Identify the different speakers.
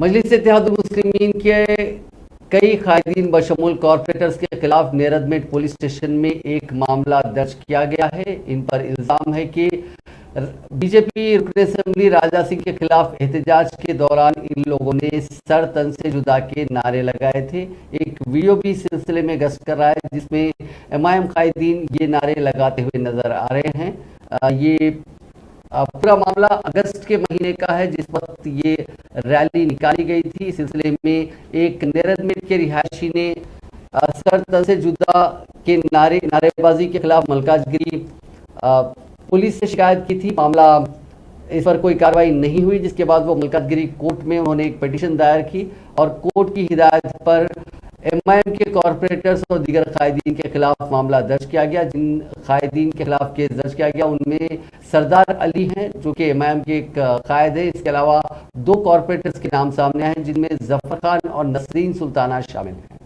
Speaker 1: मजलिस इत्तेहादुल मुस्लिमीन के कई कायदीन बशमूल कॉरपोरेटर्स के खिलाफ नेरदमेट पुलिस स्टेशन में एक मामला दर्ज किया गया है। इन पर इल्जाम है कि बीजेपी रुकन असेंबली राजा सिंह के खिलाफ एहतजाज के दौरान इन लोगों ने सर तन से जुदा के नारे लगाए थे। एक वीडियो भी इस सिलसिले में गश्त कर रहा है जिसमें एमआईएम कायदीन ये नारे लगाते हुए नजर आ रहे हैं। ये पूरा मामला अगस्त के महीने का है जिस वक्त ये रैली निकाली गई थी। इस सिलसिले में एक नेरदमेट के रिहायशी ने सर तन से जुदा के नारेबाजी के खिलाफ मलकाजगिरी पुलिस से शिकायत की थी। मामला इस पर कोई कार्रवाई नहीं हुई, जिसके बाद वो मलकाजगिरी कोर्ट में उन्होंने एक पिटीशन दायर की और कोर्ट की हिदायत पर एमआईएम के कॉरपोरेटर्स और दीगर कायदीन के खिलाफ मामला दर्ज किया गया। जिन कायदीन के खिलाफ केस दर्ज किया गया उनमें सरदार अली हैं जो कि एमआईएम के एक कायद है। इसके अलावा 2 कॉरपोरेटर्स के नाम सामने आए हैं जिनमें जफर खान और नसरीन सुल्ताना शामिल हैं।